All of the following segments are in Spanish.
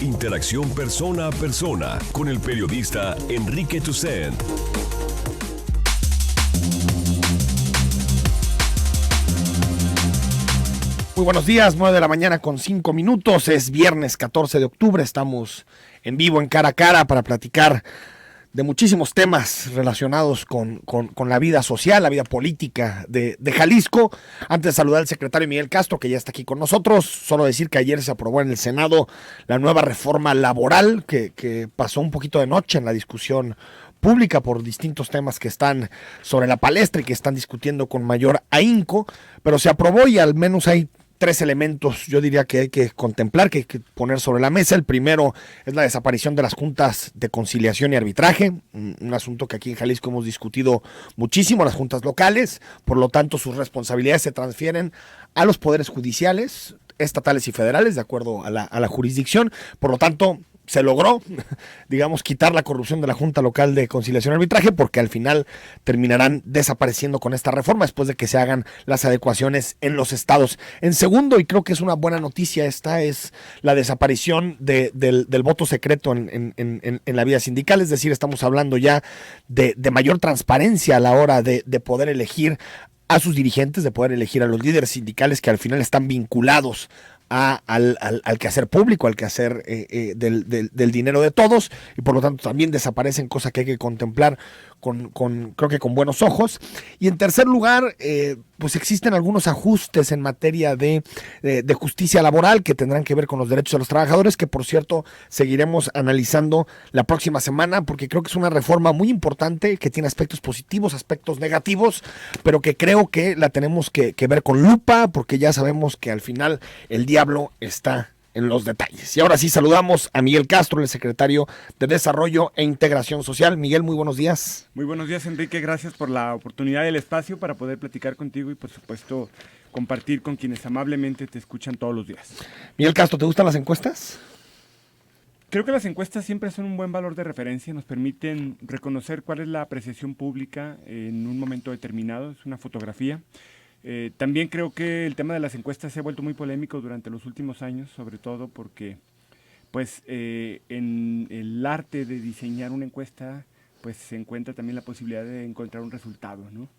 Interacción persona a persona con el periodista Enrique Tucent. Muy buenos días, 9 de la mañana con 5 minutos, es viernes 14 de octubre, estamos en vivo en Cara a Cara para platicar de muchísimos temas relacionados con la vida social, la vida política de Jalisco. Antes de saludar al secretario Miguel Castro, que ya está aquí con nosotros, solo decir que ayer se aprobó en el Senado la nueva reforma laboral que pasó un poquito de noche en la discusión pública por distintos temas que están sobre la palestra y que están discutiendo con mayor ahínco, pero se aprobó y al menos hay tres elementos, yo diría que hay que contemplar, que hay que poner sobre la mesa. El primero es la desaparición de las juntas de conciliación y arbitraje, un asunto que aquí en Jalisco hemos discutido muchísimo, las juntas locales, por lo tanto sus responsabilidades se transfieren a los poderes judiciales, estatales y federales, de acuerdo a la jurisdicción, por lo tanto se logró, digamos, quitar la corrupción de la Junta Local de Conciliación y Arbitraje, porque al final terminarán desapareciendo con esta reforma después de que se hagan las adecuaciones en los estados. En segundo, y creo que es una buena noticia esta, es la desaparición del voto secreto en la vida sindical, es decir, estamos hablando ya de mayor transparencia a la hora de poder elegir a sus dirigentes, de poder elegir a los líderes sindicales que al final están vinculados al quehacer público, al quehacer del dinero de todos, y por lo tanto también desaparecen, cosas que hay que contemplar creo que con buenos ojos. Y en tercer lugar, pues existen algunos ajustes en materia de justicia laboral que tendrán que ver con los derechos de los trabajadores, que por cierto seguiremos analizando la próxima semana, porque creo que es una reforma muy importante, que tiene aspectos positivos, aspectos negativos, pero que creo que la tenemos que ver con lupa, porque ya sabemos que al final el diablo está en los detalles. Y ahora sí saludamos a Miguel Castro, el secretario de Desarrollo e Integración Social. Miguel, muy buenos días. Muy buenos días, Enrique. Gracias por la oportunidad del espacio para poder platicar contigo y, por supuesto, compartir con quienes amablemente te escuchan todos los días. Miguel Castro, ¿te gustan las encuestas? Creo que las encuestas siempre son un buen valor de referencia, nos permiten reconocer cuál es la apreciación pública en un momento determinado, es una fotografía. También creo que el tema de las encuestas se ha vuelto muy polémico durante los últimos años, sobre todo porque pues, en el arte de diseñar una encuesta pues, se encuentra también la posibilidad de encontrar un resultado, ¿no?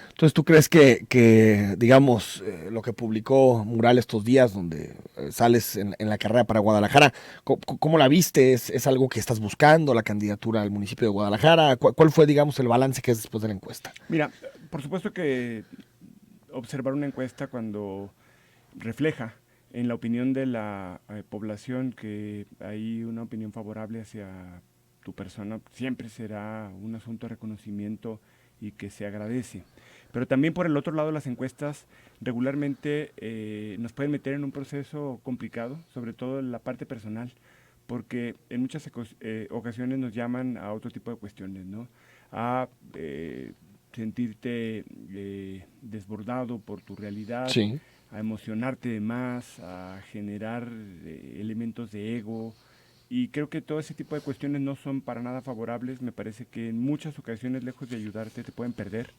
Entonces, ¿tú crees que digamos, lo que publicó Mural estos días, donde sales en la carrera para Guadalajara, ¿cómo la viste? ¿Es algo que estás buscando, la candidatura al municipio de Guadalajara? ¿Cuál fue, digamos, el balance que es después de la encuesta? Mira, por supuesto que observar una encuesta cuando refleja en la opinión de la población que hay una opinión favorable hacia tu persona, siempre será un asunto de reconocimiento y que se agradece. Pero también por el otro lado, las encuestas regularmente nos pueden meter en un proceso complicado, sobre todo en la parte personal, porque en muchas ocasiones nos llaman a otro tipo de cuestiones, ¿no? A sentirte desbordado por tu realidad, sí, a emocionarte más, a generar elementos de ego, y creo que todo ese tipo de cuestiones no son para nada favorables. Me parece que en muchas ocasiones, lejos de ayudarte, te pueden perder.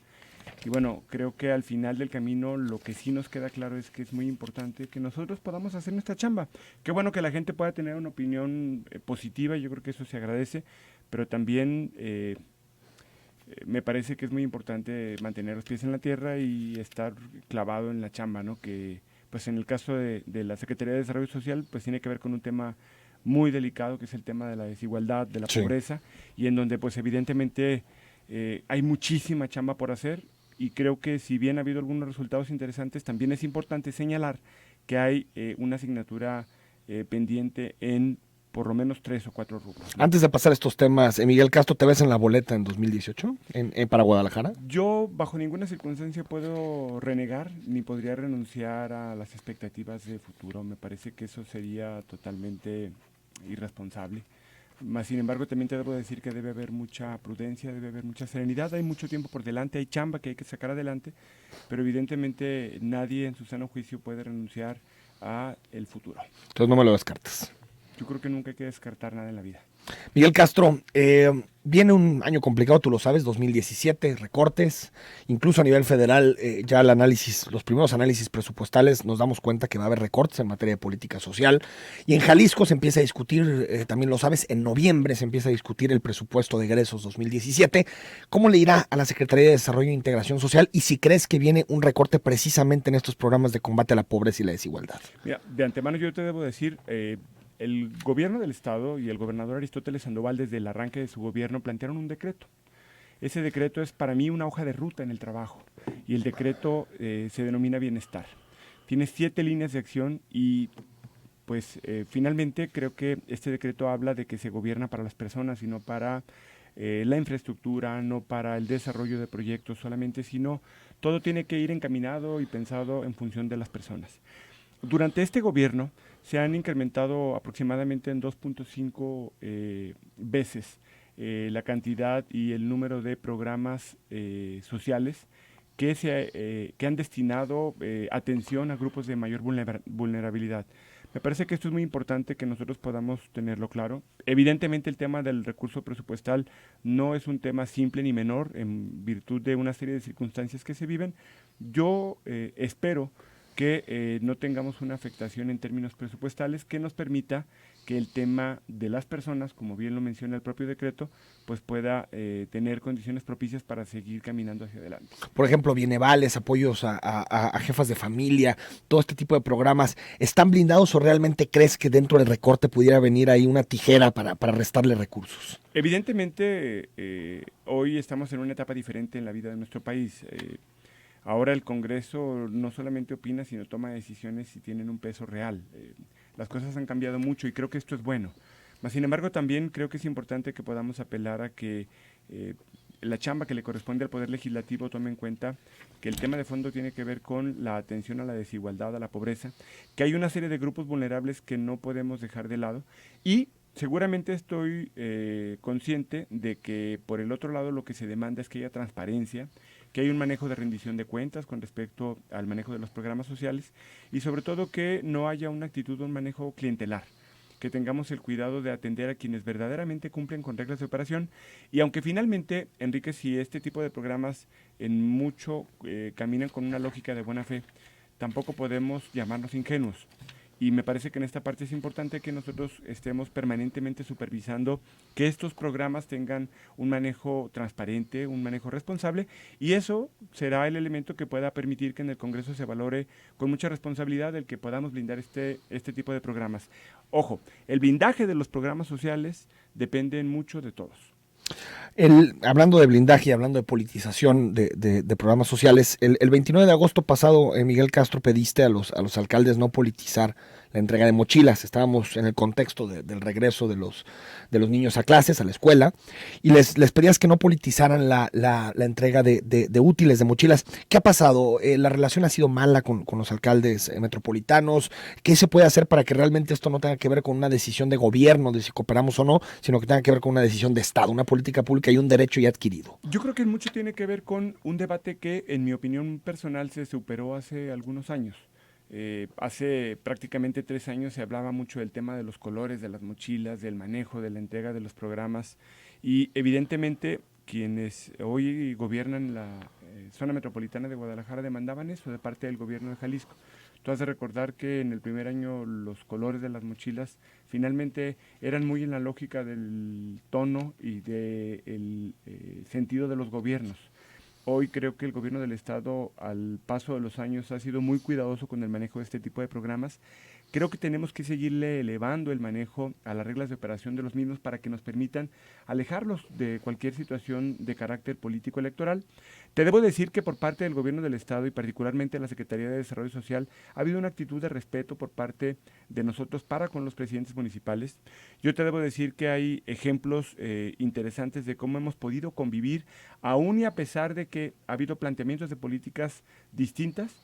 Y bueno, creo que al final del camino lo que sí nos queda claro es que es muy importante que nosotros podamos hacer nuestra chamba. Qué bueno que la gente pueda tener una opinión positiva, yo creo que eso se agradece, pero también me parece que es muy importante mantener los pies en la tierra y estar clavado en la chamba, ¿no? Que pues en el caso de la Secretaría de Desarrollo Social pues tiene que ver con un tema muy delicado, que es el tema de la desigualdad, de la pobreza, y en donde pues evidentemente hay muchísima chamba por hacer, y creo que si bien ha habido algunos resultados interesantes, también es importante señalar que hay una asignatura pendiente en por lo menos 3 o 4 rubros, ¿no? Antes de pasar estos temas, Miguel Castro, ¿te ves en la boleta en 2018 para Guadalajara? Yo bajo ninguna circunstancia puedo renegar ni podría renunciar a las expectativas de futuro. Me parece que eso sería totalmente irresponsable. Más sin embargo, también te debo decir que debe haber mucha prudencia, debe haber mucha serenidad, hay mucho tiempo por delante, hay chamba que hay que sacar adelante, pero evidentemente nadie en su sano juicio puede renunciar a el futuro. Entonces no me lo descartas. Yo creo que nunca hay que descartar nada en la vida. Miguel Castro, viene un año complicado, tú lo sabes, 2017, recortes, incluso a nivel federal, ya el análisis, los primeros análisis presupuestales nos damos cuenta que va a haber recortes en materia de política social, y en Jalisco se empieza a discutir, también lo sabes, en noviembre se empieza a discutir el presupuesto de egresos 2017. ¿Cómo le irá a la Secretaría de Desarrollo e Integración Social y si crees que viene un recorte precisamente en estos programas de combate a la pobreza y la desigualdad? Mira, de antemano yo te debo decir, el gobierno del estado y el gobernador Aristóteles Sandoval desde el arranque de su gobierno plantearon un decreto. Ese decreto es para mí una hoja de ruta en el trabajo y el decreto se denomina bienestar. Tiene 7 líneas de acción y pues finalmente creo que este decreto habla de que se gobierna para las personas y no para la infraestructura, no para el desarrollo de proyectos solamente, sino todo tiene que ir encaminado y pensado en función de las personas. Durante este gobierno se han incrementado aproximadamente en 2.5 veces la cantidad y el número de programas sociales que han destinado atención a grupos de mayor vulnerabilidad. Me parece que esto es muy importante que nosotros podamos tenerlo claro. Evidentemente el tema del recurso presupuestal no es un tema simple ni menor en virtud de una serie de circunstancias que se viven. Yo espero que no tengamos una afectación en términos presupuestales que nos permita que el tema de las personas, como bien lo menciona el propio decreto, pues pueda tener condiciones propicias para seguir caminando hacia adelante. Por ejemplo, bienevales, apoyos a jefas de familia, todo este tipo de programas, ¿están blindados o realmente crees que dentro del recorte pudiera venir ahí una tijera para restarle recursos? Evidentemente, hoy estamos en una etapa diferente en la vida de nuestro país. Ahora el Congreso no solamente opina, sino toma decisiones y tienen un peso real. Las cosas han cambiado mucho y creo que esto es bueno. Mas, sin embargo, también creo que es importante que podamos apelar a que la chamba que le corresponde al Poder Legislativo tome en cuenta que el tema de fondo tiene que ver con la atención a la desigualdad, a la pobreza, que hay una serie de grupos vulnerables que no podemos dejar de lado y seguramente estoy consciente de que por el otro lado lo que se demanda es que haya transparencia, que hay un manejo de rendición de cuentas con respecto al manejo de los programas sociales y sobre todo que no haya una actitud o un manejo clientelar, que tengamos el cuidado de atender a quienes verdaderamente cumplen con reglas de operación y aunque finalmente, Enrique, si este tipo de programas en mucho caminan con una lógica de buena fe, tampoco podemos llamarnos ingenuos. Y me parece que en esta parte es importante que nosotros estemos permanentemente supervisando que estos programas tengan un manejo transparente, un manejo responsable, y eso será el elemento que pueda permitir que en el Congreso se valore con mucha responsabilidad el que podamos blindar este tipo de programas. Ojo, el blindaje de los programas sociales depende mucho de todos. Hablando de blindaje y hablando de politización de programas sociales, el 29 de agosto pasado, Miguel Castro, pediste a los alcaldes no politizar la entrega de mochilas. Estábamos en el contexto del regreso de los niños a clases, a la escuela, y les pedías que no politizaran la entrega de útiles, de mochilas. ¿Qué ha pasado? ¿La relación ha sido mala con los alcaldes metropolitanos? ¿Qué se puede hacer para que realmente esto no tenga que ver con una decisión de gobierno, de si cooperamos o no, sino que tenga que ver con una decisión de Estado, una política pública y un derecho ya adquirido? Yo creo que mucho tiene que ver con un debate que, en mi opinión personal, se superó hace algunos años. Hace prácticamente 3 años se hablaba mucho del tema de los colores, de las mochilas, del manejo, de la entrega de los programas y evidentemente quienes hoy gobiernan la zona metropolitana de Guadalajara demandaban eso de parte del gobierno de Jalisco. Tú has de recordar que en el primer año los colores de las mochilas finalmente eran muy en la lógica del tono y del sentido de los gobiernos. Hoy creo que el gobierno del estado, al paso de los años, ha sido muy cuidadoso con el manejo de este tipo de programas. Creo que tenemos que seguirle elevando el manejo a las reglas de operación de los mismos para que nos permitan alejarlos de cualquier situación de carácter político electoral. Te debo decir que por parte del gobierno del estado y particularmente de la Secretaría de Desarrollo Social ha habido una actitud de respeto por parte de nosotros para con los presidentes municipales. Yo te debo decir que hay ejemplos interesantes de cómo hemos podido convivir aún y a pesar de que ha habido planteamientos de políticas distintas,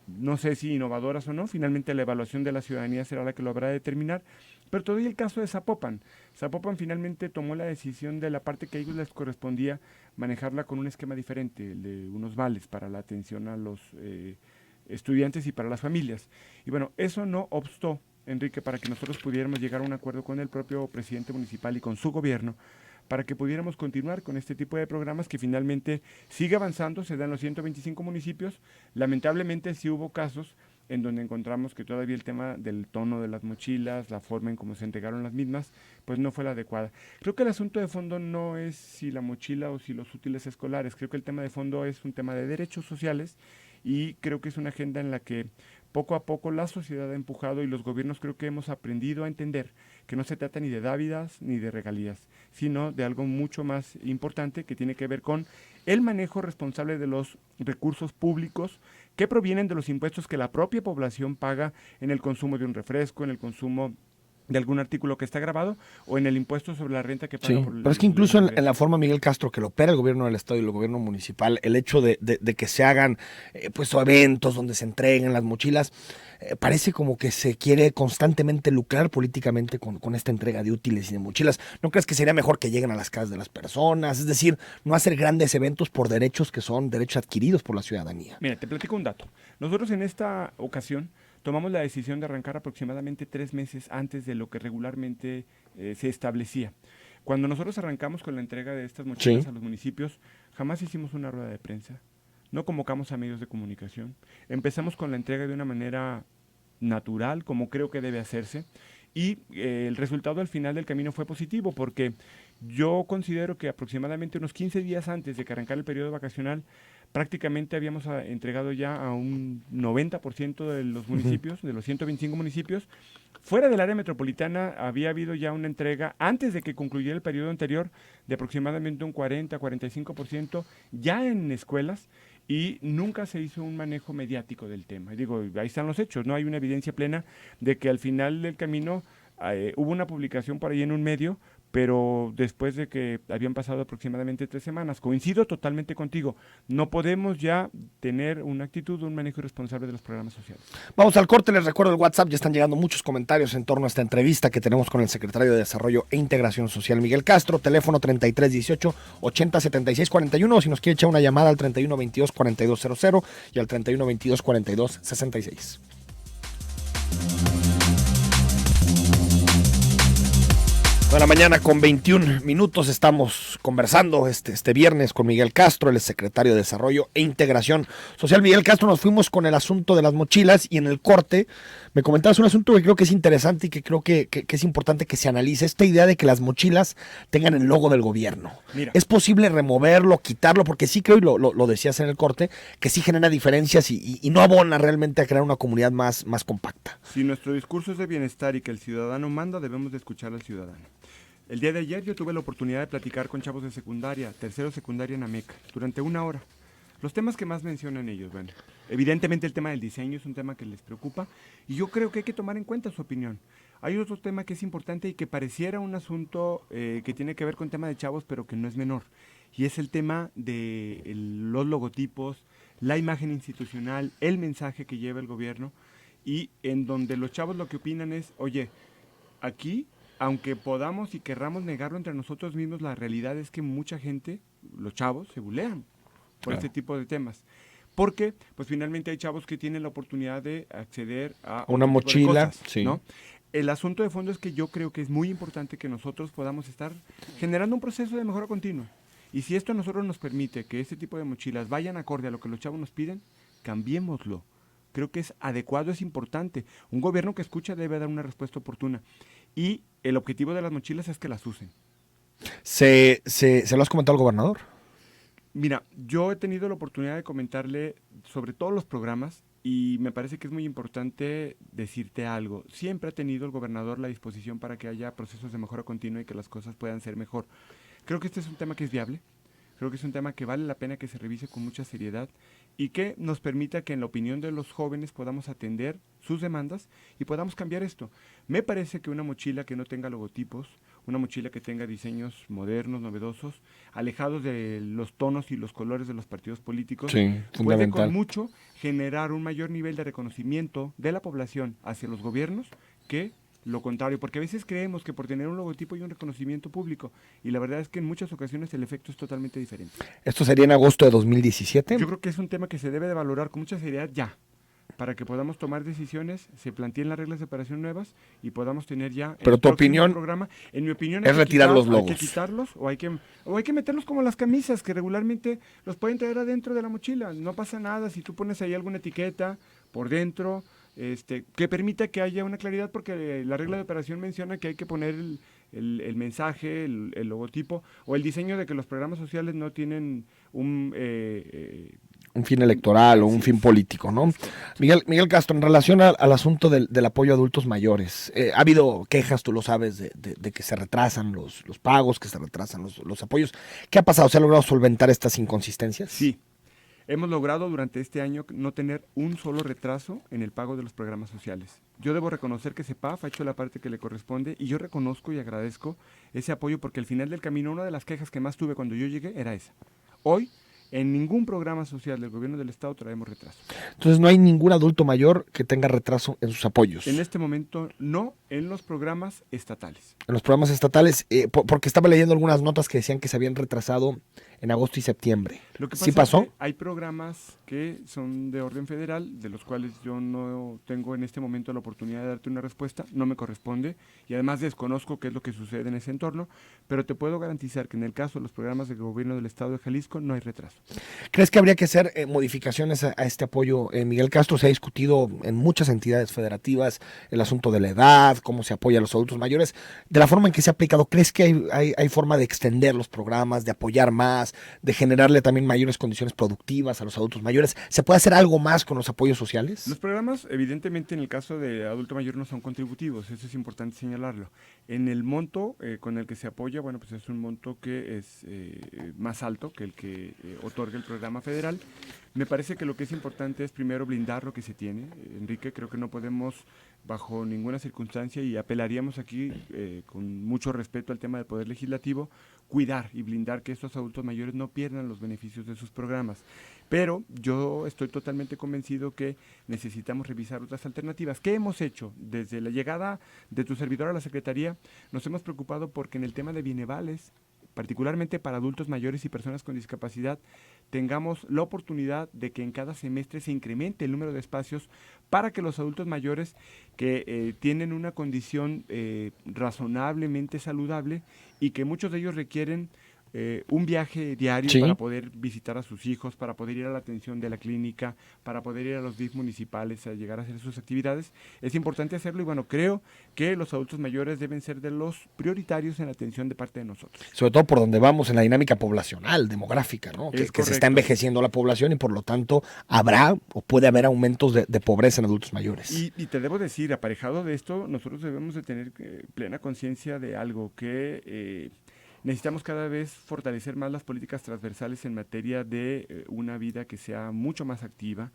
no sé si innovadoras o no, finalmente la evaluación de la ciudadanía será la que lo habrá de determinar, pero todavía el caso de Zapopan. Zapopan finalmente tomó la decisión de la parte que a ellos les correspondía manejarla con un esquema diferente, el de unos vales para la atención a los estudiantes y para las familias. Y bueno, eso no obstó Enrique, para que nosotros pudiéramos llegar a un acuerdo con el propio presidente municipal y con su gobierno, para que pudiéramos continuar con este tipo de programas que finalmente sigue avanzando, se dan los 125 municipios. Lamentablemente sí hubo casos en donde encontramos que todavía el tema del tono de las mochilas, la forma en cómo se entregaron las mismas, pues no fue la adecuada. Creo que el asunto de fondo no es si la mochila o si los útiles escolares, creo que el tema de fondo es un tema de derechos sociales y creo que es una agenda en la que poco a poco la sociedad ha empujado y los gobiernos creo que hemos aprendido a entender que no se trata ni de dávidas ni de regalías, sino de algo mucho más importante que tiene que ver con el manejo responsable de los recursos públicos que provienen de los impuestos que la propia población paga en el consumo de un refresco, en el consumo de algún artículo que está grabado o en el impuesto sobre la renta que paga Sí, por pero es que incluso el en la forma, Miguel Castro, que lo opera el gobierno del estado y el gobierno municipal, el hecho de que se hagan pues eventos donde se entreguen las mochilas, parece como que se quiere constantemente lucrar políticamente con esta entrega de útiles y de mochilas. ¿No crees que sería mejor que lleguen a las casas de las personas? Es decir, no hacer grandes eventos por derechos que son derechos adquiridos por la ciudadanía. Mira, te platico un dato. Nosotros en esta ocasión tomamos la decisión de arrancar aproximadamente 3 meses antes de lo que regularmente se establecía. Cuando nosotros arrancamos con la entrega de estas mochilas Sí. a los municipios, jamás hicimos una rueda de prensa, no convocamos a medios de comunicación, empezamos con la entrega de una manera natural, como creo que debe hacerse, y el resultado al final del camino fue positivo, porque yo considero que aproximadamente unos 15 días antes de que arrancara el periodo vacacional, prácticamente habíamos entregado ya a un 90% de los municipios, de los 125 municipios. Fuera del área metropolitana había habido ya una entrega, antes de que concluyera el periodo anterior, de aproximadamente un 40-45% ya en escuelas, y nunca se hizo un manejo mediático del tema. Y digo, ahí están los hechos, ¿no? Hay una evidencia plena de que al final del camino hubo una publicación por ahí en un medio, pero después de que habían pasado aproximadamente 3 semanas. Coincido totalmente contigo, no podemos ya tener una actitud, un manejo irresponsable de los programas sociales. Vamos al corte, les recuerdo el WhatsApp, ya están llegando muchos comentarios en torno a esta entrevista que tenemos con el secretario de Desarrollo e Integración Social, Miguel Castro, teléfono 3318 807641, o si nos quiere echar una llamada al 3122 4200 y al 3122 4266. De la mañana con 21 minutos estamos conversando este viernes con Miguel Castro, el secretario de Desarrollo e Integración Social. Miguel Castro, nos fuimos con el asunto de las mochilas y en el corte me comentabas un asunto que creo que es interesante y que creo que es importante que se analice, esta idea de que las mochilas tengan el logo del gobierno. Mira. ¿Es posible removerlo, quitarlo? Porque sí creo, y lo decías en el corte, que sí genera diferencias y no abona realmente a crear una comunidad más compacta. Si nuestro discurso es de bienestar y que el ciudadano manda, debemos de escuchar al ciudadano. El día de ayer yo tuve la oportunidad de platicar con chavos de secundaria, tercero secundaria en Ameca, durante 1 hora. Los temas que más mencionan ellos, bueno, evidentemente el tema del diseño es un tema que les preocupa y yo creo que hay que tomar en cuenta su opinión. Hay otro tema que es importante y que pareciera un asunto que tiene que ver con tema de chavos, pero que no es menor, y es el tema de los logotipos, la imagen institucional, el mensaje que lleva el gobierno, y en donde los chavos lo que opinan es, oye, aquí, aunque podamos y querramos negarlo entre nosotros mismos, la realidad es que mucha gente, los chavos, se bulean por este tipo de temas. Porque, pues finalmente hay chavos que tienen la oportunidad de acceder a una otro tipo de mochila, cosas, sí. ¿no? El asunto de fondo es que yo creo que es muy importante que nosotros podamos estar generando un proceso de mejora continua. Y si esto a nosotros nos permite que este tipo de mochilas vayan acorde a lo que los chavos nos piden, cambiémoslo. Creo que es adecuado, es importante. Un gobierno que escucha debe dar una respuesta oportuna. Y el objetivo de las mochilas es que las usen. ¿Se lo has comentado al gobernador? Mira, yo he tenido la oportunidad de comentarle sobre todos los programas y me parece que es muy importante decirte algo. Siempre ha tenido el gobernador la disposición para que haya procesos de mejora continua y que las cosas puedan ser mejor. Creo que este es un tema que es viable. Creo que es un tema que vale la pena que se revise con mucha seriedad y que nos permita que en la opinión de los jóvenes podamos atender sus demandas y podamos cambiar esto. Me parece que una mochila que no tenga logotipos, una mochila que tenga diseños modernos, novedosos, alejados de los tonos y los colores de los partidos políticos, Sí, puede fundamental. con mucho generar un mayor nivel de reconocimiento de la población hacia los gobiernos que lo contrario, porque a veces creemos que por tener un logotipo hay un reconocimiento público y la verdad es que en muchas ocasiones el efecto es totalmente diferente. ¿Esto sería en agosto de 2017? Yo creo que es un tema que se debe de valorar con mucha seriedad ya. para que podamos tomar decisiones, se planteen las reglas de operación nuevas y podamos tener ya Pero tu opinión programa. En mi opinión es retirar los logos. Hay que quitarlos o hay que meterlos como las camisas que regularmente los pueden traer adentro de la mochila. No pasa nada si tú pones ahí alguna etiqueta por dentro que permita que haya una claridad, porque la regla de operación menciona que hay que poner el mensaje, el logotipo o el diseño de que los programas sociales no tienen un fin electoral o un fin político, ¿no? Miguel Castro, en relación al asunto del apoyo a adultos mayores, ha habido quejas, tú lo sabes, de que se retrasan los pagos, que se retrasan los apoyos. ¿Qué ha pasado? ¿Se ha logrado solventar estas inconsistencias? Sí. Hemos logrado durante este año no tener un solo retraso en el pago de los programas sociales. Yo debo reconocer que CEPAF ha hecho la parte que le corresponde y yo reconozco y agradezco ese apoyo, porque al final del camino una de las quejas que más tuve cuando yo llegué era esa. Hoy, en ningún programa social del gobierno del estado traemos retraso. Entonces no hay ningún adulto mayor que tenga retraso en sus apoyos. En este momento no, en los programas estatales. En los programas estatales, porque estaba leyendo algunas notas que decían que se habían retrasado en agosto y septiembre. Lo que pasa ¿Sí pasó? es que hay programas que son de orden federal, de los cuales yo no tengo en este momento la oportunidad de darte una respuesta, no me corresponde, y además desconozco qué es lo que sucede en ese entorno, pero te puedo garantizar que en el caso de los programas del gobierno del estado de Jalisco no hay retraso. ¿Crees que habría que hacer modificaciones a este apoyo? Miguel Castro, se ha discutido en muchas entidades federativas el asunto de la edad, cómo se apoya a los adultos mayores, de la forma en que se ha aplicado. ¿Crees que hay forma de extender los programas, de apoyar más, de generarle también mayores condiciones productivas a los adultos mayores? ¿Se puede hacer algo más con los apoyos sociales? Los programas, evidentemente, en el caso de adulto mayor no son contributivos, eso es importante señalarlo. En el monto con el que se apoya, bueno, pues es un monto que es más alto que el que otorga el programa federal. Me parece que lo que es importante es primero blindar lo que se tiene. Enrique, creo que no podemos bajo ninguna circunstancia, y apelaríamos aquí con mucho respeto al tema del Poder Legislativo, cuidar y blindar que estos adultos mayores no pierdan los beneficios de sus programas. Pero yo estoy totalmente convencido que necesitamos revisar otras alternativas. ¿Qué hemos hecho? Desde la llegada de tu servidor a la Secretaría, nos hemos preocupado porque en el tema de bienevales, particularmente para adultos mayores y personas con discapacidad, tengamos la oportunidad de que en cada semestre se incremente el número de espacios para que los adultos mayores que tienen una condición razonablemente saludable y que muchos de ellos requieren un viaje diario, sí, para poder visitar a sus hijos, para poder ir a la atención de la clínica, para poder ir a los DIF municipales a llegar a hacer sus actividades, es importante hacerlo, y bueno, creo que los adultos mayores deben ser de los prioritarios en la atención de parte de nosotros. Sobre todo por donde vamos en la dinámica poblacional, demográfica, ¿no? Que se está envejeciendo la población y por lo tanto habrá o puede haber aumentos de pobreza en adultos mayores. Y te debo decir, aparejado de esto, nosotros debemos de tener plena conciencia de algo, que necesitamos cada vez fortalecer más las políticas transversales en materia de una vida que sea mucho más activa.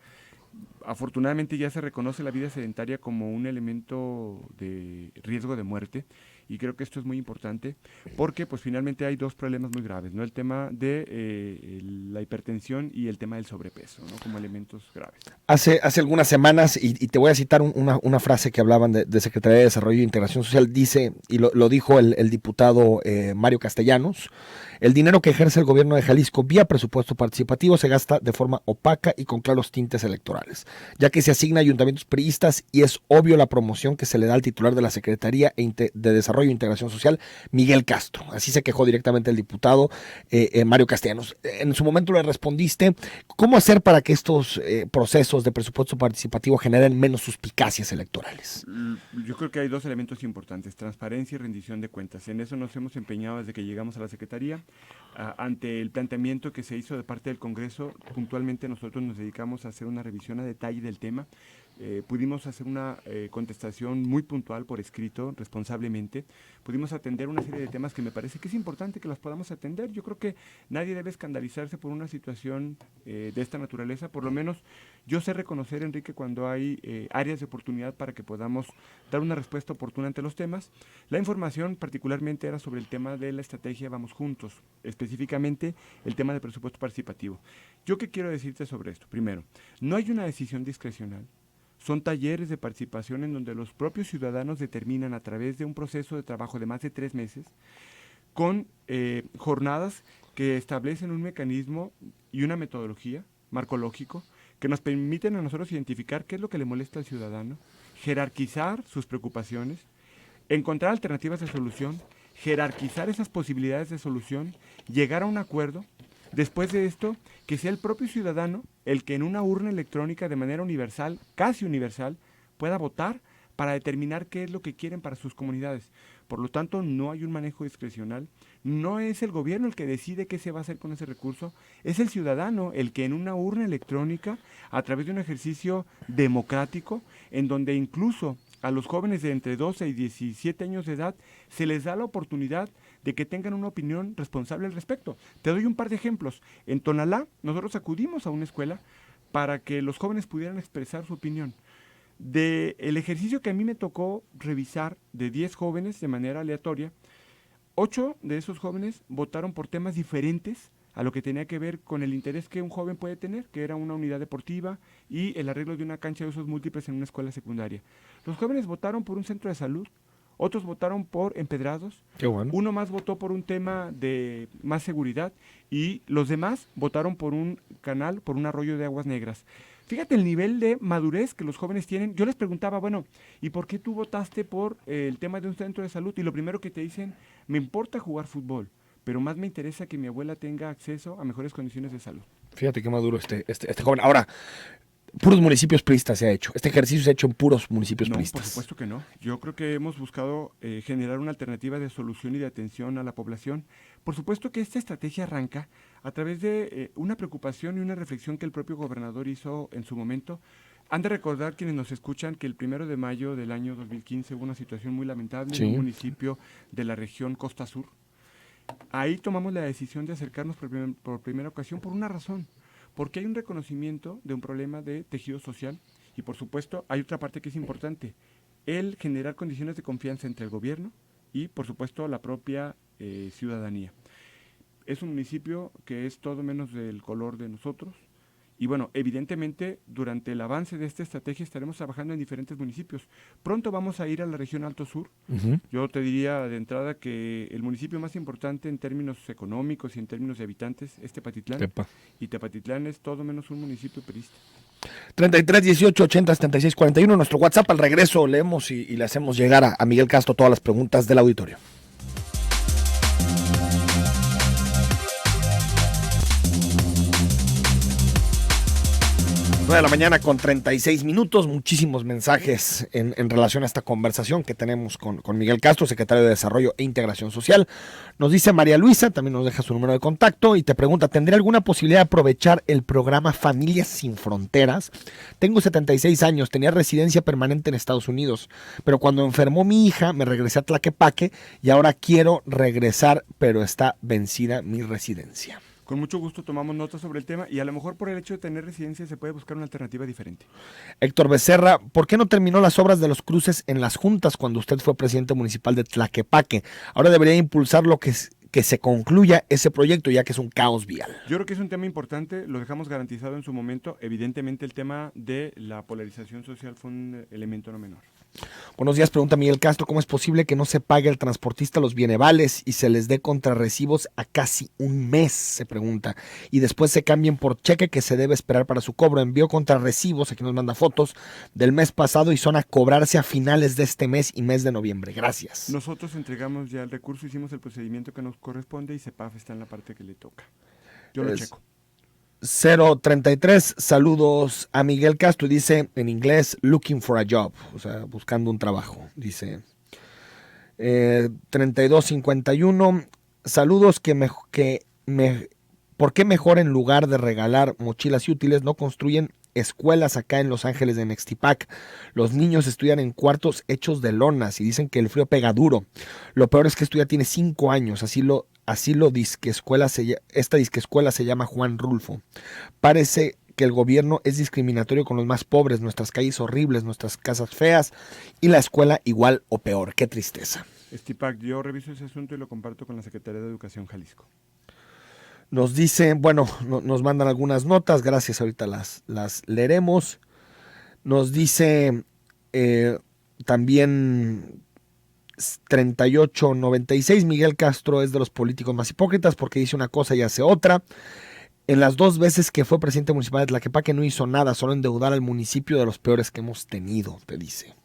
Afortunadamente ya se reconoce la vida sedentaria como un elemento de riesgo de muerte, y creo que esto es muy importante porque pues finalmente hay dos problemas muy graves, ¿no? El tema de la hipertensión y el tema del sobrepeso, ¿no? Como elementos graves. Hace algunas semanas, y te voy a citar una frase que hablaban de Secretaría de Desarrollo e Integración Social, dice, y lo dijo el diputado Mario Castellanos: el dinero que ejerce el gobierno de Jalisco vía presupuesto participativo se gasta de forma opaca y con claros tintes electorales, ya que se asigna a ayuntamientos priistas y es obvio la promoción que se le da al titular de la Secretaría de Desarrollo e Integración Social, Miguel Castro. Así se quejó directamente el diputado Mario Castellanos. En su momento le respondiste, ¿cómo hacer para que estos procesos de presupuesto participativo generen menos suspicacias electorales? Yo creo que hay dos elementos importantes: transparencia y rendición de cuentas. En eso nos hemos empeñado desde que llegamos a la Secretaría. Ante el planteamiento que se hizo de parte del Congreso, puntualmente nosotros nos dedicamos a hacer una revisión a detalle del tema. Pudimos hacer una contestación muy puntual por escrito, responsablemente. Pudimos atender una serie de temas que me parece que es importante que los podamos atender. Yo creo que nadie debe escandalizarse por una situación de esta naturaleza. Por lo menos yo sé reconocer, Enrique, cuando hay áreas de oportunidad para que podamos dar una respuesta oportuna ante los temas. La información particularmente era sobre el tema de la estrategia Vamos Juntos, específicamente el tema del presupuesto participativo. ¿Yo qué quiero decirte sobre esto? Primero, no hay una decisión discrecional. Son talleres de participación en donde los propios ciudadanos determinan, a través de un proceso de trabajo de más de 3 meses, con jornadas que establecen un mecanismo y una metodología, marco lógico, que nos permiten a nosotros identificar qué es lo que le molesta al ciudadano, jerarquizar sus preocupaciones, encontrar alternativas de solución, jerarquizar esas posibilidades de solución, llegar a un acuerdo. Después de esto, que sea el propio ciudadano el que en una urna electrónica de manera universal, casi universal, pueda votar para determinar qué es lo que quieren para sus comunidades. Por lo tanto, no hay un manejo discrecional, no es el gobierno el que decide qué se va a hacer con ese recurso, es el ciudadano el que en una urna electrónica, a través de un ejercicio democrático, en donde incluso a los jóvenes de entre 12 y 17 años de edad se les da la oportunidad de que tengan una opinión responsable al respecto. Te doy un par de ejemplos. En Tonalá, nosotros acudimos a una escuela para que los jóvenes pudieran expresar su opinión. El ejercicio que a mí me tocó revisar de 10 jóvenes de manera aleatoria, 8 de esos jóvenes votaron por temas diferentes a lo que tenía que ver con el interés que un joven puede tener, que era una unidad deportiva y el arreglo de una cancha de usos múltiples en una escuela secundaria. Los jóvenes votaron por un centro de salud, otros votaron por empedrados, Qué bueno. uno más votó por un tema de más seguridad y los demás votaron por un canal, por un arroyo de aguas negras. Fíjate el nivel de madurez que los jóvenes tienen. Yo les preguntaba, bueno, ¿y por qué tú votaste por el tema de un centro de salud? Y lo primero que te dicen, me importa jugar fútbol, pero más me interesa que mi abuela tenga acceso a mejores condiciones de salud. Fíjate qué maduro este joven. Ahora, puros municipios priistas se ha hecho. Este ejercicio se ha hecho en puros municipios No, priistas. por supuesto que no. Yo creo que hemos buscado generar una alternativa de solución y de atención a la población. Por supuesto que esta estrategia arranca a través de una preocupación y una reflexión que el propio gobernador hizo en su momento. Han de recordar quienes nos escuchan que el 1 de mayo del año 2015 hubo una situación muy lamentable en un municipio de la región Costa Sur. Ahí tomamos la decisión de acercarnos por primera ocasión por una razón, porque hay un reconocimiento de un problema de tejido social y por supuesto hay otra parte que es importante, el generar condiciones de confianza entre el gobierno y por supuesto la propia ciudadanía. Es un municipio que es todo menos del color de nosotros y bueno, evidentemente durante el avance de esta estrategia estaremos trabajando en diferentes municipios. Pronto vamos a ir a la región Alto Sur. Yo te diría de entrada que el municipio más importante en términos económicos y en términos de habitantes es Tepatitlán. Y Tepatitlán es todo menos un municipio priista. 33 18 80 76 41, nuestro WhatsApp. Al regreso leemos y le hacemos llegar a Miguel Castro todas las preguntas del auditorio. 9 de la mañana con 36 minutos, muchísimos mensajes en relación a esta conversación que tenemos con Miguel Castro, secretario de Desarrollo e Integración Social. Nos dice María Luisa, también nos deja su número de contacto y te pregunta, ¿tendría alguna posibilidad de aprovechar el programa Familias Sin Fronteras? Tengo 76 años, tenía residencia permanente en Estados Unidos, pero cuando enfermó mi hija me regresé a Tlaquepaque y ahora quiero regresar, pero está vencida mi residencia. Con mucho gusto tomamos nota sobre el tema y a lo mejor por el hecho de tener residencia se puede buscar una alternativa diferente. Héctor Becerra, ¿por qué no terminó las obras de los cruces en las juntas cuando usted fue presidente municipal de Tlaquepaque? Ahora debería impulsar lo que se concluya ese proyecto, ya que es un caos vial. Yo creo que es un tema importante, lo dejamos garantizado en su momento. Evidentemente el tema de la polarización social fue un elemento no menor. Buenos días, pregunta Miguel Castro, ¿cómo es posible que no se pague al transportista los bienevales y se les dé contrarrecibos a casi un mes? Se pregunta. Y después se cambien por cheque que se debe esperar para su cobro. Envió contrarrecibos, aquí nos manda fotos, del mes pasado y son a cobrarse a finales de este mes y mes de noviembre. Gracias. Nosotros entregamos ya el recurso, hicimos el procedimiento que nos corresponde y CEPAF está en la parte que le toca. Yo lo checo. 033, saludos a Miguel Castro, dice en inglés, looking for a job, o sea, buscando un trabajo, dice. 3251, saludos ¿por qué mejor en lugar de regalar mochilas y útiles no construyen escuelas acá en Los Ángeles de Nextipac? Los niños estudian en cuartos hechos de lonas y dicen que el frío pega duro. Lo peor es que esto ya tiene 5 años, esta disque escuela se llama Juan Rulfo. Parece que el gobierno es discriminatorio con los más pobres, nuestras calles horribles, nuestras casas feas y la escuela igual o peor. Qué tristeza. Estipac, yo reviso ese asunto y lo comparto con la Secretaría de Educación Jalisco. Nos dicen, nos mandan algunas notas, gracias, ahorita las leeremos. Nos dice también 3896, Miguel Castro es de los políticos más hipócritas porque dice una cosa y hace otra. En las 2 veces que fue presidente municipal de Tlaquepaque no hizo nada, solo endeudar al municipio de los peores que hemos tenido, te dice.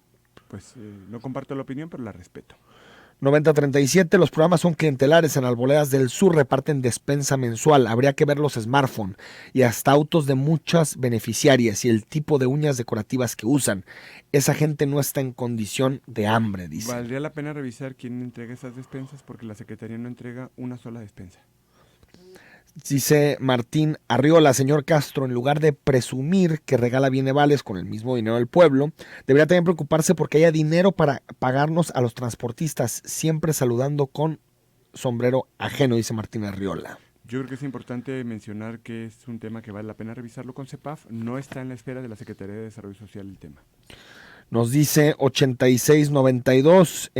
Pues no comparto la opinión, pero la respeto. 9037, los programas son clientelares. En Arboledas del Sur reparten despensa mensual. Habría que ver los smartphones y hasta autos de muchas beneficiarias y el tipo de uñas decorativas que usan. Esa gente no está en condición de hambre, dice. Valdría la pena revisar quién entrega esas despensas porque la Secretaría no entrega una sola despensa. Dice Martín Arriola, señor Castro, en lugar de presumir que regala bienevales con el mismo dinero del pueblo, debería también preocuparse porque haya dinero para pagarnos a los transportistas, siempre saludando con sombrero ajeno, dice Martín Arriola. Yo creo que es importante mencionar que es un tema que vale la pena revisarlo con CEPAF. No está en la esfera de la Secretaría de Desarrollo Social el tema. Nos dice 8692,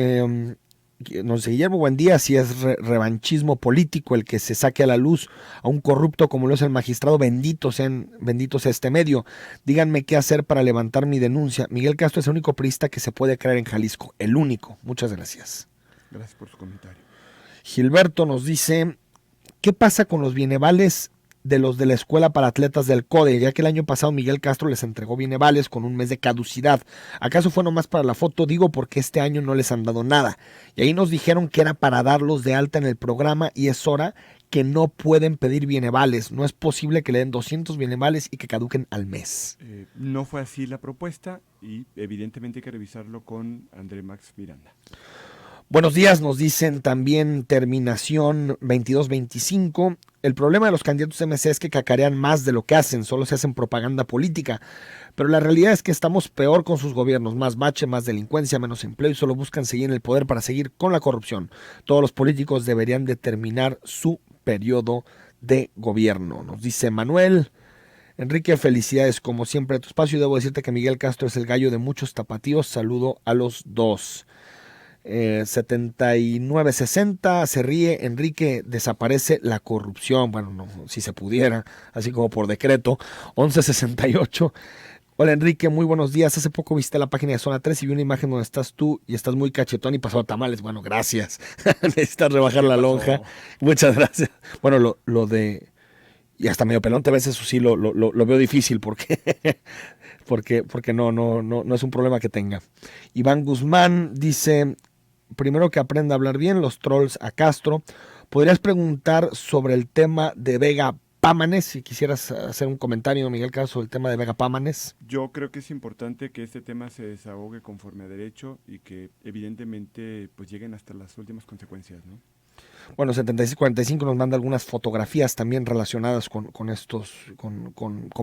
nos dice Guillermo, buen día, si es revanchismo político el que se saque a la luz a un corrupto como lo es el magistrado, bendito sea este medio. Díganme qué hacer para levantar mi denuncia. Miguel Castro es el único priista que se puede creer en Jalisco, el único. Muchas gracias. Gracias por su comentario. Gilberto nos dice, ¿qué pasa con los bienevales de los de la escuela para atletas del CODE? Ya que el año pasado Miguel Castro les entregó bienevales con un mes de caducidad. ¿Acaso fue nomás para la foto? Digo porque este año no les han dado nada. Y ahí nos dijeron que era para darlos de alta en el programa y es hora que no pueden pedir bienevales. No es posible que le den 200 bienevales y que caduquen al mes. No fue así la propuesta y evidentemente hay que revisarlo con André Max Miranda. Buenos días, nos dicen también terminación 2225. El problema de los candidatos MC es que cacarean más de lo que hacen, solo se hacen propaganda política. Pero la realidad es que estamos peor con sus gobiernos, más bache, más delincuencia, menos empleo y solo buscan seguir en el poder para seguir con la corrupción. Todos los políticos deberían de terminar su periodo de gobierno, nos dice Manuel. Enrique, felicidades como siempre a tu espacio. Debo decirte que Miguel Castro es el gallo de muchos tapatíos. Saludo a los dos. 7960 se ríe Enrique, desaparece la corrupción. Bueno, no, si se pudiera, así como por decreto. 1168. Hola Enrique, muy buenos días. Hace poco visité la página de Zona 3 y vi una imagen donde estás tú y estás muy cachetón y pasado tamales. Bueno, gracias. Necesitas rebajar la lonja. Muchas gracias. Bueno, lo de... Y hasta medio pelón te ves, eso sí lo veo difícil porque no es un problema que tenga. Iván Guzmán dice, primero que aprenda a hablar bien, los trolls a Castro. ¿Podrías preguntar sobre el tema de Vega Pámanes? Si quisieras hacer un comentario, Miguel Castro, sobre el tema de Vega Pámanes. Yo creo que es importante que este tema se desahogue conforme a derecho y que evidentemente pues lleguen hasta las últimas consecuencias, ¿no? Bueno, 7645 nos manda algunas fotografías también relacionadas con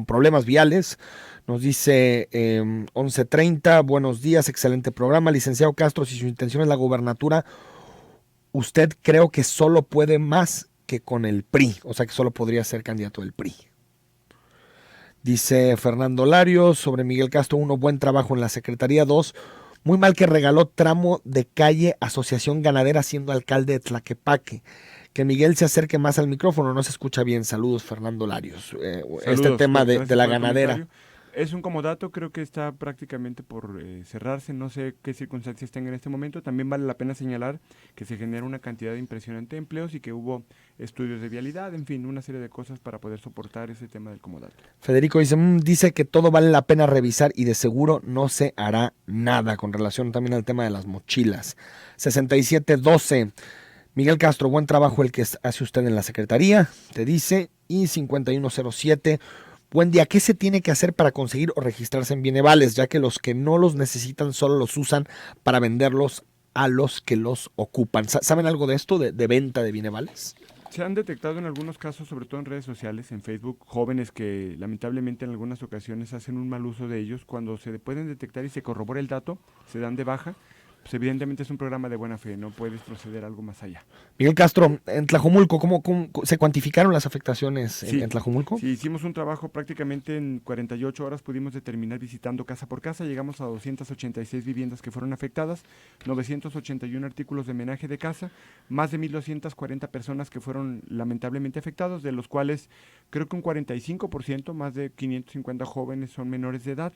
problemas viales. Nos dice 1130, buenos días, excelente programa. Licenciado Castro, si su intención es la gobernatura, usted creo que solo puede más que con el PRI, o sea que solo podría ser candidato del PRI. Dice Fernando Larios, sobre Miguel Castro, 1, buen trabajo en la Secretaría. 2, muy mal que regaló tramo de calle Asociación Ganadera siendo alcalde de Tlaquepaque. Que Miguel se acerque más al micrófono, no se escucha bien. Saludos, Fernando Larios. Este tema de la ganadera. Es un comodato, creo que está prácticamente por cerrarse, no sé qué circunstancias tenga en este momento. También vale la pena señalar que se genera una cantidad impresionante de empleos y que hubo estudios de vialidad, en fin, una serie de cosas para poder soportar ese tema del comodato. Federico dice que todo vale la pena revisar y de seguro no se hará nada con relación también al tema de las mochilas. 6712, Miguel Castro, buen trabajo el que hace usted en la Secretaría, te dice. Y 5107, buen día, ¿qué se tiene que hacer para conseguir o registrarse en bienevales? Ya que los que no los necesitan solo los usan para venderlos a los que los ocupan. ¿Saben algo de esto, de venta de bienevales? Se han detectado en algunos casos, sobre todo en redes sociales, en Facebook, jóvenes que lamentablemente en algunas ocasiones hacen un mal uso de ellos. Cuando se pueden detectar y se corrobora el dato, se dan de baja. Pues evidentemente es un programa de buena fe, no puedes proceder algo más allá. Miguel Castro, en Tlajomulco, ¿cómo se cuantificaron las afectaciones en Tlajomulco? Sí, hicimos un trabajo prácticamente en 48 horas, pudimos determinar visitando casa por casa, llegamos a 286 viviendas que fueron afectadas, 981 artículos de menaje de casa, más de 1.240 personas que fueron lamentablemente afectados, de los cuales creo que un 45%, más de 550 jóvenes son menores de edad.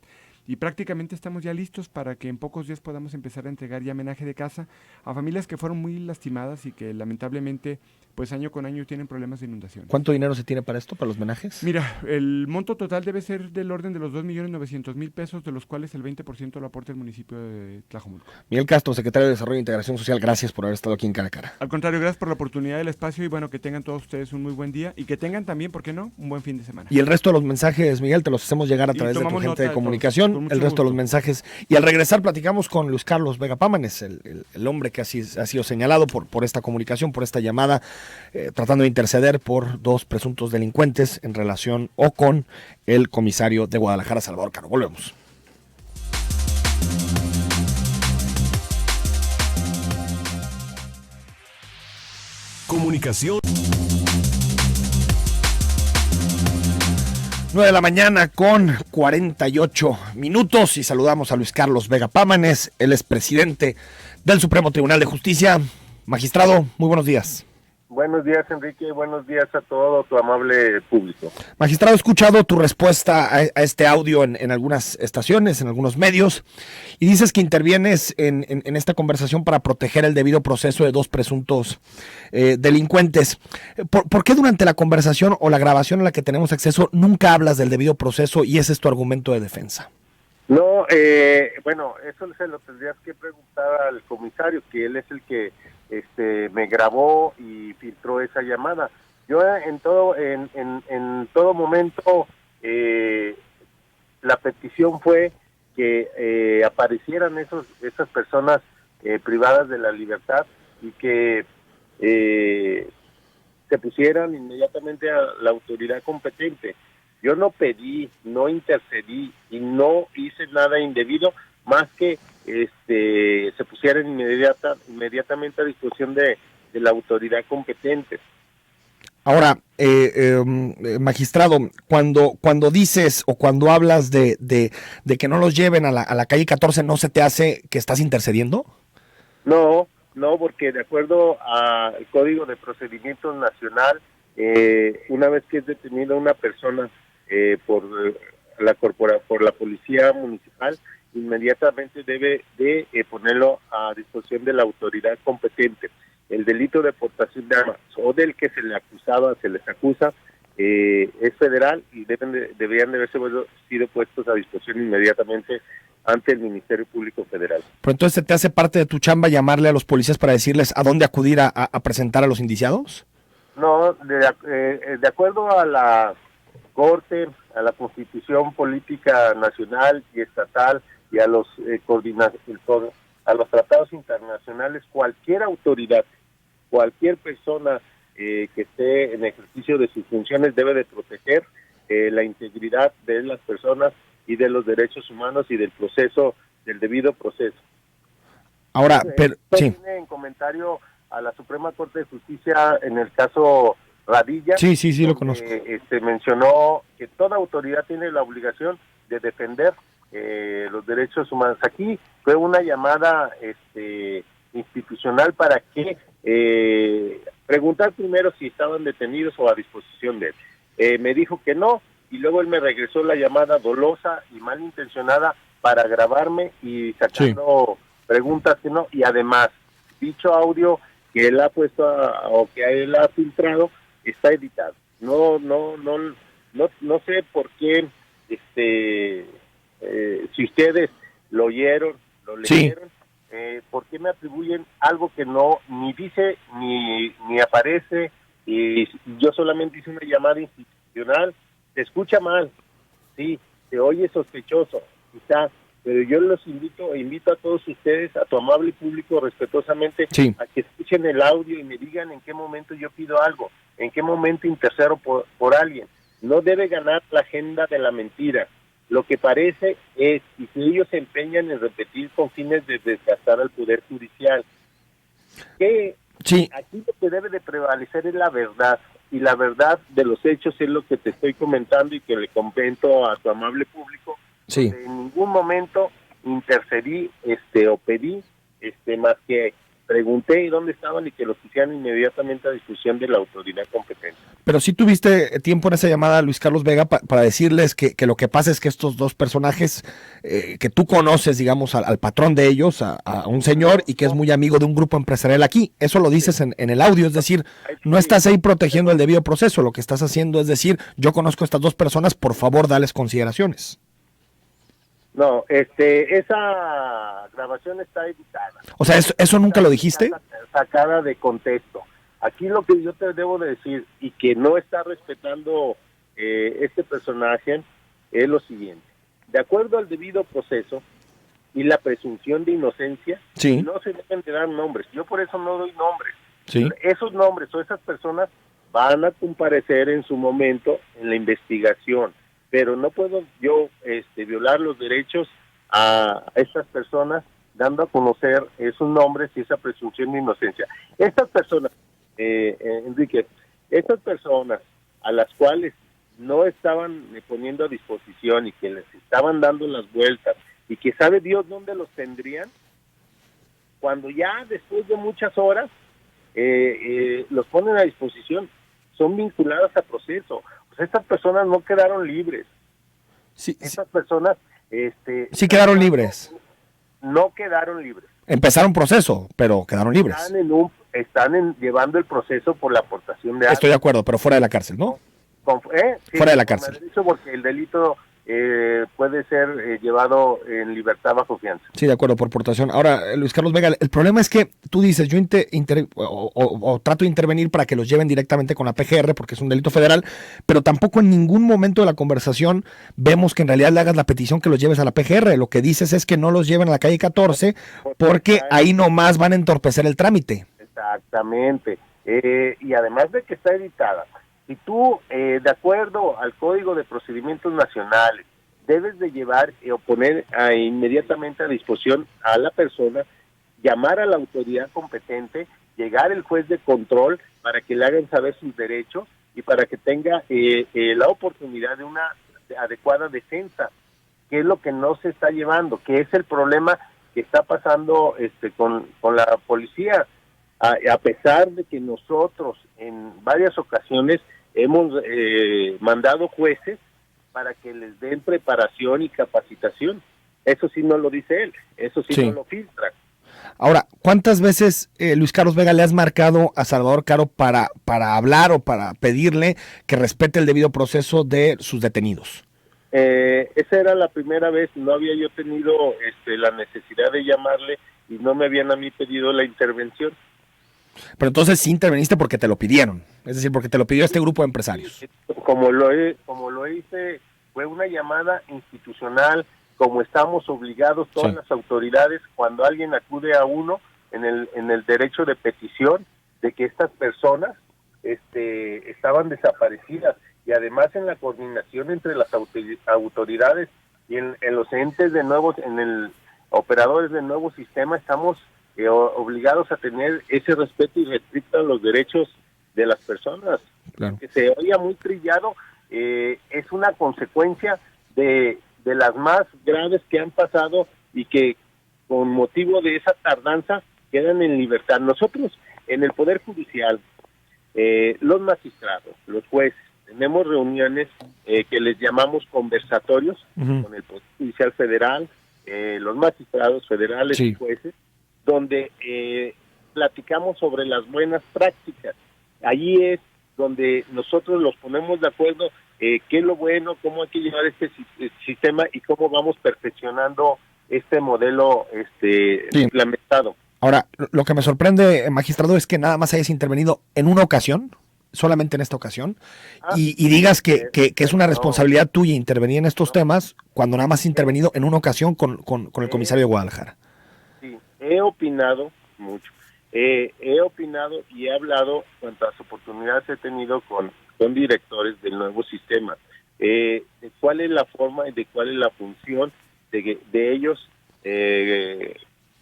y prácticamente estamos ya listos para que en pocos días podamos empezar a entregar ya homenaje de casa a familias que fueron muy lastimadas y que lamentablemente pues año con año tienen problemas de inundación. ¿Cuánto dinero se tiene para esto, para los homenajes? Mira, el monto total debe ser del orden de los 2.900.000 pesos, de los cuales el 20% lo aporta el municipio de Tlajomulco. Miguel Castro, secretario de Desarrollo e Integración Social, gracias por haber estado aquí en Cara a Cara. Al contrario, gracias por la oportunidad del espacio y bueno, que tengan todos ustedes un muy buen día y que tengan también, ¿por qué no?, un buen fin de semana. Y el resto de los mensajes, Miguel, te los hacemos llegar a Y través de tu tomamos gente nota de de comunicación, todos, con el mucho resto de los gusto. mensajes. Y al regresar platicamos con Luis Carlos Vega Pámanes, el hombre que ha sido señalado por esta comunicación, por esta llamada, tratando de interceder por dos presuntos delincuentes en relación o con el comisario de Guadalajara, Salvador Cano. Volvemos. Comunicación. 9 de la mañana con 48 minutos y saludamos a Luis Carlos Vega Pámanes, él es presidente del Supremo Tribunal de Justicia. Magistrado, muy buenos días. Buenos días, Enrique, buenos días a todo tu amable público. Magistrado, he escuchado tu respuesta a este audio en algunas estaciones, en algunos medios, y dices que intervienes en esta conversación para proteger el debido proceso de dos presuntos delincuentes. ¿Por qué durante la conversación o la grabación a la que tenemos acceso nunca hablas del debido proceso y ese es tu argumento de defensa? No, bueno, eso se lo tendrías que preguntar al comisario, que él es el que me grabó y filtró esa llamada. Yo en todo momento la petición fue que aparecieran esas personas privadas de la libertad y que se pusieran inmediatamente a la autoridad competente. Yo no pedí, no intercedí y no hice nada indebido más que se pusieran inmediatamente a disposición de la autoridad competente. Ahora, magistrado, cuando dices o cuando hablas de que no los lleven a la calle 14, ¿no se te hace que estás intercediendo? No, porque de acuerdo al Código de Procedimiento Nacional, una vez que es detenida una persona por la policía municipal, inmediatamente debe de ponerlo a disposición de la autoridad competente. El delito de portación de armas o del que se les acusa es federal y deberían de haberse sido puestos a disposición inmediatamente ante el Ministerio Público Federal. Pero entonces, ¿te hace parte de tu chamba llamarle a los policías para decirles a dónde acudir a presentar a los indiciados? No, de acuerdo a la Corte, a la Constitución Política Nacional y Estatal y a los a los tratados internacionales, cualquier autoridad, cualquier persona que esté en ejercicio de sus funciones debe de proteger la integridad de las personas y de los derechos humanos y del debido proceso. Ahora, pero sí. Tiene en comentario a la Suprema Corte de Justicia en el caso Radilla. Sí, lo conozco. Mencionó que toda autoridad tiene la obligación de defender los derechos humanos. Aquí fue una llamada institucional para que preguntar primero si estaban detenidos o a disposición de él. Me dijo que no, y luego él me regresó la llamada dolosa y malintencionada para grabarme y sacando preguntas que no, y además, dicho audio que él ha puesto o que él ha filtrado está editado. No sé por qué si ustedes lo oyeron, lo leyeron, ¿por qué me atribuyen algo que no ni dice ni aparece? Y yo solamente hice una llamada institucional. Se escucha mal, sí, se oye sospechoso, quizás, pero yo invito a todos ustedes, a tu amable público, respetuosamente, a que escuchen el audio y me digan en qué momento yo pido algo, en qué momento intercedo por alguien. No debe ganar la agenda de la mentira. Lo que parece es, y que ellos se empeñan en repetir con fines de desgastar al Poder Judicial, que aquí lo que debe de prevalecer es la verdad, y la verdad de los hechos es lo que te estoy comentando y que le comento a tu amable público. En ningún momento intercedí o pedí más que pregunté dónde estaban y que los pusieran inmediatamente a discusión de la autoridad competente. Pero sí tuviste tiempo en esa llamada, Luis Carlos Vega, para decirles que lo que pasa es que estos dos personajes, que tú conoces, digamos, al patrón de ellos, a un señor, y que es muy amigo de un grupo empresarial aquí. Eso lo dices en el audio, es decir, no estás ahí protegiendo el debido proceso. Lo que estás haciendo es decir, yo conozco a estas dos personas, por favor, dales consideraciones. No, esa grabación está editada. O sea, ¿eso nunca lo dijiste? Sacada de contexto. Aquí lo que yo te debo de decir, y que no está respetando este personaje, es lo siguiente. De acuerdo al debido proceso y la presunción de inocencia, sí, no se deben de dar nombres. Yo por eso no doy nombres. Sí. Esos nombres o esas personas van a comparecer en su momento en la investigación. Pero no puedo yo violar los derechos a estas personas dando a conocer esos nombres y esa presunción de inocencia. Estas personas, Enrique, estas personas a las cuales no estaban poniendo a disposición y que les estaban dando las vueltas y que sabe Dios dónde los tendrían, cuando ya después de muchas horas los ponen a disposición, son vinculadas a proceso. Pues estas personas no quedaron libres. Sí, estas personas sí quedaron libres. No quedaron libres. Empezaron proceso, pero quedaron libres. Están llevando el proceso por la aportación de armas. Estoy de acuerdo, pero fuera de la cárcel, ¿no? Sí, fuera de la cárcel. Porque el delito puede ser llevado en libertad bajo fianza. Sí, de acuerdo, por portación. Ahora, Luis Carlos Vega, el problema es que tú dices, yo trato de intervenir para que los lleven directamente con la PGR porque es un delito federal, pero tampoco en ningún momento de la conversación vemos que en realidad le hagas la petición que los lleves a la PGR. Lo que dices es que no los lleven a la calle 14 porque ahí nomás van a entorpecer el trámite. Exactamente. Y además de que está editada, si tú, de acuerdo al Código de Procedimientos Nacionales, debes de llevar o poner inmediatamente a disposición a la persona, llamar a la autoridad competente, llegar el juez de control para que le hagan saber sus derechos y para que tenga la oportunidad de una adecuada defensa, que es lo que no se está llevando, que es el problema que está pasando con la policía. A pesar de que nosotros en varias ocasiones hemos mandado jueces para que les den preparación y capacitación. Eso sí no lo dice él, eso sí no lo filtra. Ahora, ¿cuántas veces, Luis Carlos Vega, le has marcado a Salvador Caro para hablar o para pedirle que respete el debido proceso de sus detenidos? Esa era la primera vez, no había yo tenido la necesidad de llamarle y no me habían a mí pedido la intervención. Pero entonces sí interveniste porque te lo pidieron, es decir, porque te lo pidió este grupo de empresarios. Como lo hice, fue una llamada institucional, como estamos obligados todas las autoridades cuando alguien acude a uno en el derecho de petición de que estas personas estaban desaparecidas, y además en la coordinación entre las autoridades y en los entes de nuevos, operadores del nuevo sistema, estamos obligados a tener ese respeto y respeto a los derechos de las personas. Claro. Que se oía muy trillado, es una consecuencia de las más graves que han pasado y que con motivo de esa tardanza quedan en libertad. Nosotros en el Poder Judicial, los magistrados, los jueces, tenemos reuniones que les llamamos conversatorios con el Poder Judicial Federal, los magistrados federales y jueces, donde platicamos sobre las buenas prácticas. Allí es donde nosotros los ponemos de acuerdo qué es lo bueno, cómo hay que llevar este sistema y cómo vamos perfeccionando este modelo implementado. Ahora, lo que me sorprende, magistrado, es que nada más hayas intervenido en una ocasión, solamente en esta ocasión, y digas que es una responsabilidad tuya intervenir en estos temas cuando nada más has intervenido en una ocasión con el comisario de Guadalajara. Sí, he opinado mucho. He opinado y he hablado cuantas oportunidades he tenido con directores del nuevo sistema, de cuál es la forma y de cuál es la función de ellos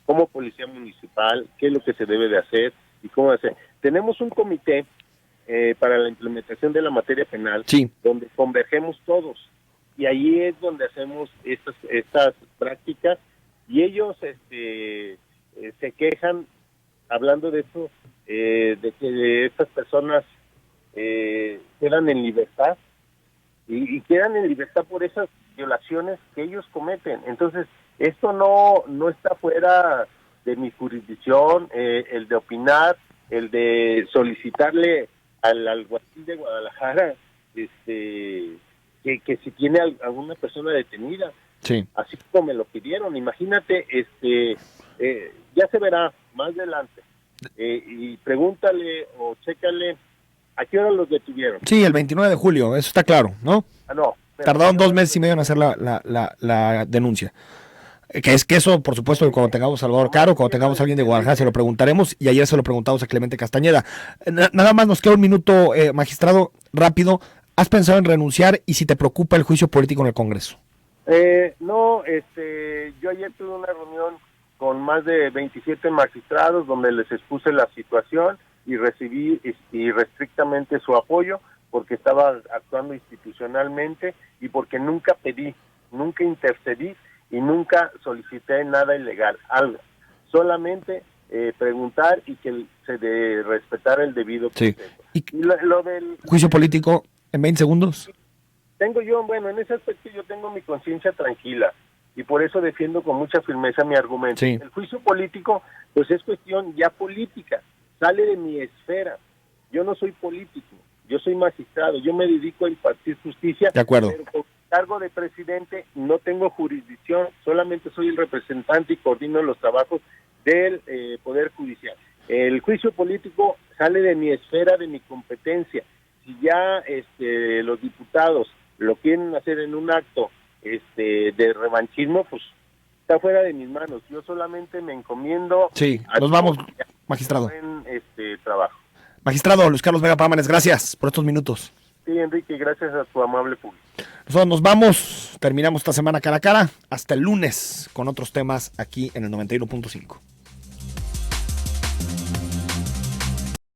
como policía municipal, qué es lo que se debe de hacer y cómo hacer. Tenemos un comité para la implementación de la materia penal, donde convergemos todos, y ahí es donde hacemos estas prácticas, y ellos se quejan hablando de eso, de que estas personas quedan en libertad y quedan en libertad por esas violaciones que ellos cometen. Entonces, esto no está fuera de mi jurisdicción, el de opinar, el de solicitarle al alguacil de Guadalajara que si tiene alguna persona detenida, Sí. así como me lo pidieron. Imagínate, ya se verá más adelante, y pregúntale o chécale a qué hora los detuvieron. Sí, el 29 de julio, eso está claro, ¿no? No, Tardaron 2 meses y medio en hacer la denuncia. Que es que eso, por supuesto, que cuando tengamos a Salvador Caro, cuando tengamos a alguien de Guadalajara, se lo preguntaremos, y ayer se lo preguntamos a Clemente Castañeda. Nada más nos queda un minuto, magistrado, rápido. ¿Has pensado en renunciar y si te preocupa el juicio político en el Congreso? No, yo ayer tuve una reunión con más de 27 magistrados donde les expuse la situación y recibí irrestrictamente su apoyo porque estaba actuando institucionalmente y porque nunca pedí, nunca intercedí y nunca solicité nada ilegal, algo. Solamente preguntar y que se respetara el debido proceso. Sí. Y lo del ¿Juicio político en 20 segundos? En ese aspecto yo tengo mi conciencia tranquila y por eso defiendo con mucha firmeza mi argumento. Sí. El juicio político, pues es cuestión ya política, sale de mi esfera. Yo no soy político, yo soy magistrado, yo me dedico a impartir justicia. De acuerdo. Pero por cargo de presidente no tengo jurisdicción, solamente soy el representante y coordino los trabajos del Poder Judicial. El juicio político sale de mi esfera, de mi competencia. Si ya los diputados lo quieren hacer en un acto de revanchismo, pues está fuera de mis manos. Yo solamente me encomiendo. Sí, nos vamos, magistrado. En trabajo. Magistrado Luis Carlos Vega Pámanes, gracias por estos minutos. Sí, Enrique, gracias a tu amable público. Nosotros nos vamos, terminamos esta semana cara a cara, hasta el lunes con otros temas aquí en el 91.5.